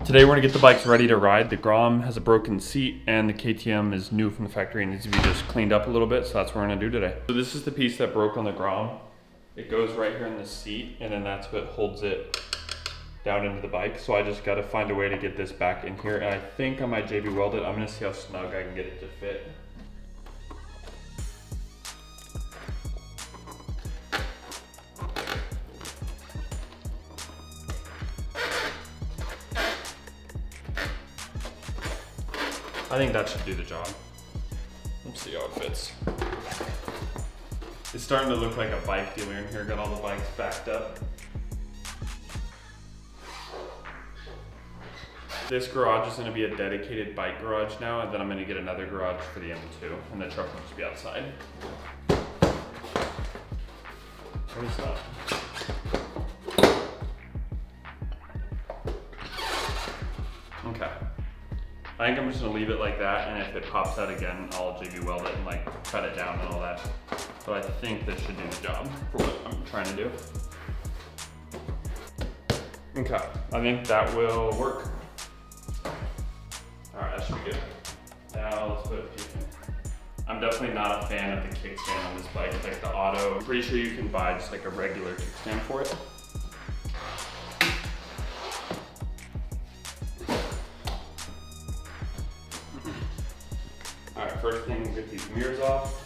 Today we're gonna get the bikes ready to ride. The Grom has a broken seat and the KTM is new from the factory and needs to be just cleaned up a little bit, so that's what we're gonna do today. So this is the piece that broke on the Grom. It goes right here in the seat and then that's what holds it down into the bike. So I just gotta find a way to get this back in here, and I think I might JB weld it. I'm gonna see how snug I can get it to fit. I think that should do the job. Let's see how it fits. It's starting to look like a bike dealer in here. Got all the bikes backed up. This garage is going to be a dedicated bike garage now, and then I'm going to get another garage for the M2, and the truck will just be outside. What is that? Okay. I think I'm just gonna leave it like that, and if it pops out again, I'll JB weld it and like cut it down and all that. So I think this should do the job for what I'm trying to do. Okay, I think that will work. All right, that should be good. Now let's put a few in. I'm definitely not a fan of the kickstand on this bike. It's like the auto. I'm pretty sure you can buy just like a regular kickstand for it. All right, first thing, we'll get these mirrors off.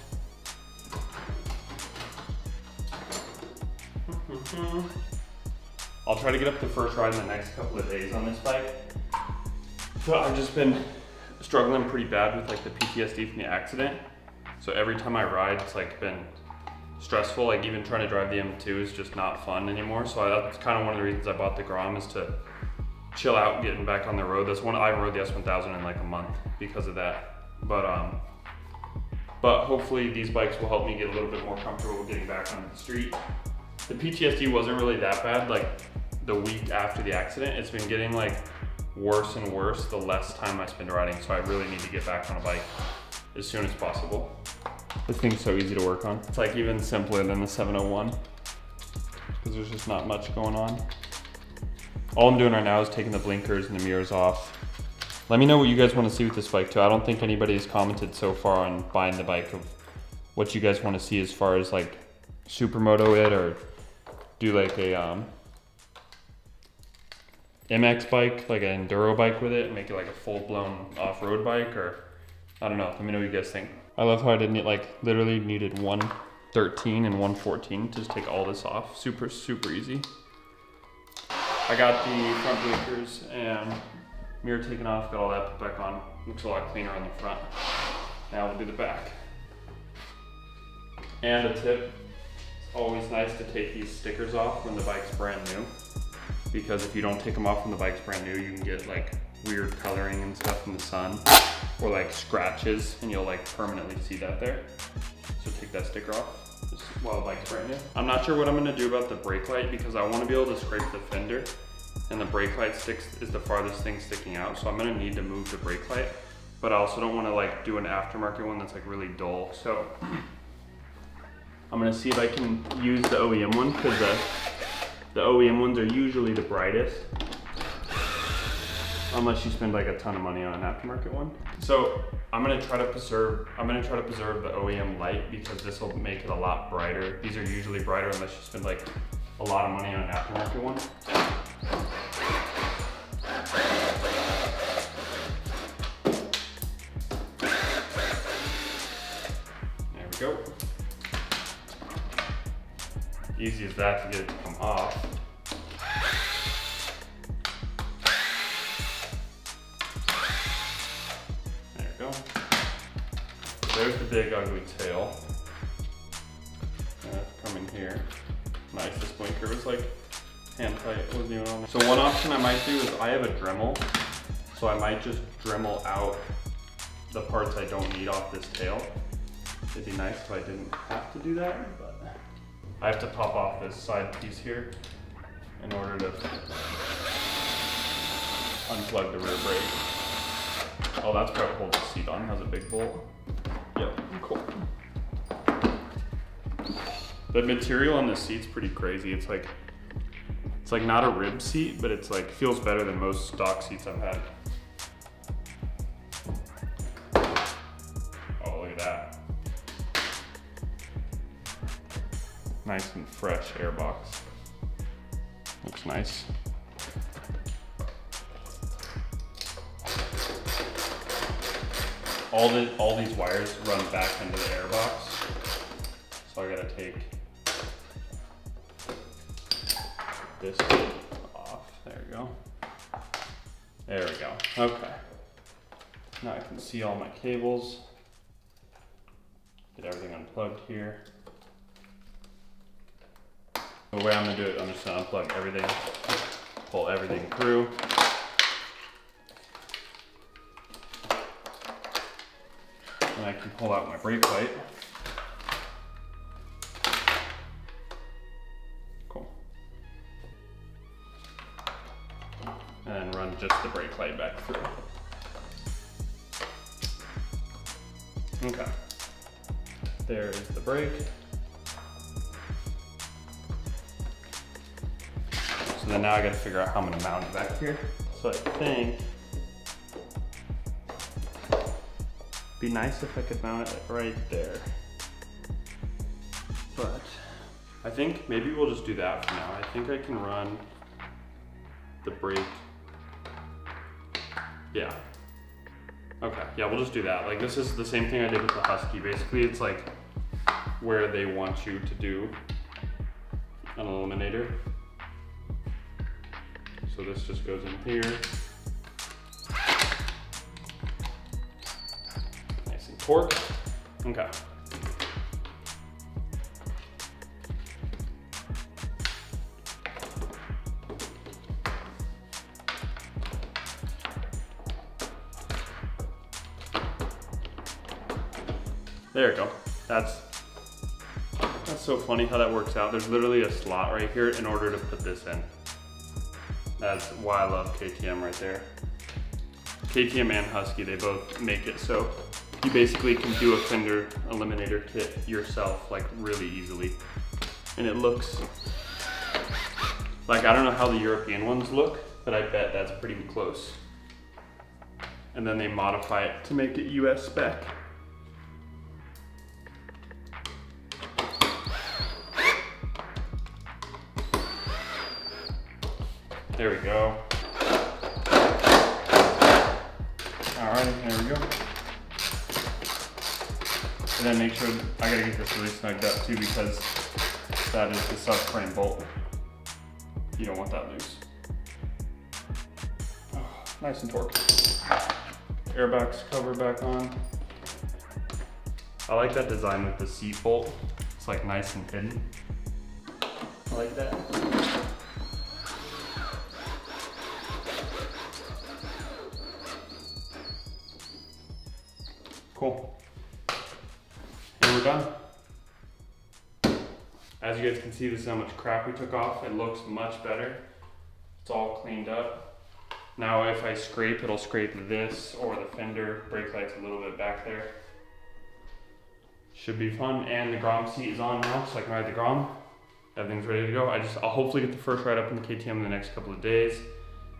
I'll try to get up the first ride in the next couple of days on this bike. So I've just been struggling pretty bad with like the PTSD from the accident. So every time I ride, it's like been stressful. Like even trying to drive the M2 is just not fun anymore. So that's kind of one of the reasons I bought the Grom, is to chill out getting back on the road. That's one I rode the S1000 in like a month because of that. But hopefully these bikes will help me get a little bit more comfortable getting back on the street. The PTSD wasn't really that bad. Like the week after the accident, it's been getting like worse and worse the less time I spend riding. So I really need to get back on a bike as soon as possible. This thing's so easy to work on. It's like even simpler than the 701 because there's just not much going on. All I'm doing right now is taking the blinkers and the mirrors off. Let me know what you guys want to see with this bike too. I don't think anybody has commented so far on buying the bike of what you guys want to see as far as like supermoto it, or do like a MX bike, like an enduro bike with it, and make it like a full-blown off-road bike, or I don't know. Let me know what you guys think. I love how I didn't like literally needed 113 and 114 to just take all this off. Super easy. I got the front blinkers and mirror taken off, got all that put back on. Looks a lot cleaner on the front. Now we'll do the back. And a tip, it's always nice to take these stickers off when the bike's brand new, because if you don't take them off when the bike's brand new, you can get like weird coloring and stuff in the sun, or like scratches, and you'll like permanently see that there. So take that sticker off just while the bike's brand new. I'm not sure what I'm gonna do about the brake light, because I wanna be able to scrape the fender, and the brake light is the farthest thing sticking out, so I'm gonna need to move the brake light, but I also don't wanna like do an aftermarket one that's like really dull. So I'm gonna see if I can use the OEM one, because the OEM ones are usually the brightest, unless you spend like a ton of money on an aftermarket one. So I'm gonna try to preserve the OEM light, because this will make it a lot brighter. These are usually brighter unless you spend like a lot of money on an aftermarket one. There we go. Easy as that to get it to come off. There we go. There's the big ugly tail. And that's coming here. Nice, this blinker was like hand tight, it wasn't even on there. So one option I might do is I have a Dremel, so I might just Dremel out the parts I don't need off this tail. It'd be nice if I didn't have to do that, but I have to pop off this side piece here in order to unplug the rear brake. Oh, that's probably what holds the seat on. It has a big bolt. Yep, cool. The material on the seat's pretty crazy. It's like It's like not a rib seat, but it's like feels better than most stock seats I've had. Oh, look at that. Nice and fresh airbox. Looks nice. All these wires run back into the airbox. So I gotta take this off. There we go. There we go. Okay. Now I can see all my cables. Get everything unplugged here. The way I'm gonna do it, I'm just gonna unplug everything, pull everything through. And I can pull out my brake light. Cool. And then run just the brake light back through. Okay. There is the brake. So then now I gotta figure out how I'm gonna mount it back here. So I think it'd be nice if I could mount it right there. But I think maybe we'll just do that for now. I think I can run the brake. Yeah. Okay, yeah, we'll just do that. Like this is the same thing I did with the Husky. Basically, it's like where they want you to do an eliminator. So this just goes in here. Nice and torque. Okay. There we go. That's so funny how that works out. There's literally a slot right here in order to put this in. That's why I love KTM right there. KTM and Husky, they both make it so you basically can do a fender eliminator kit yourself like really easily. And it looks like, I don't know how the European ones look, but I bet that's pretty close. And then they modify it to make it US spec. There we go. All right, there we go. And then make sure, I gotta get this really snugged up too because that is the subframe bolt. You don't want that loose. Oh, nice and torqued. Airbox cover back on. I like that design with the seat bolt. It's like nice and hidden. I like that. Cool. And we're done. As you guys can see, this is how much crap we took off. It looks much better. It's all cleaned up. Now if I scrape, it'll scrape this or the fender. Brake light's a little bit back there. Should be fun. And the Grom seat is on now, so I can ride the Grom. Everything's ready to go. I'll hopefully get the first ride up in the KTM in the next couple of days.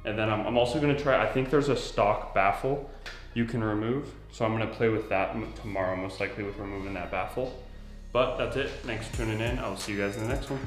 And then I'm also gonna try, I think there's a stock baffle you can remove. So I'm gonna play with that tomorrow, most likely with removing that baffle. But that's it, thanks for tuning in. I will see you guys in the next one.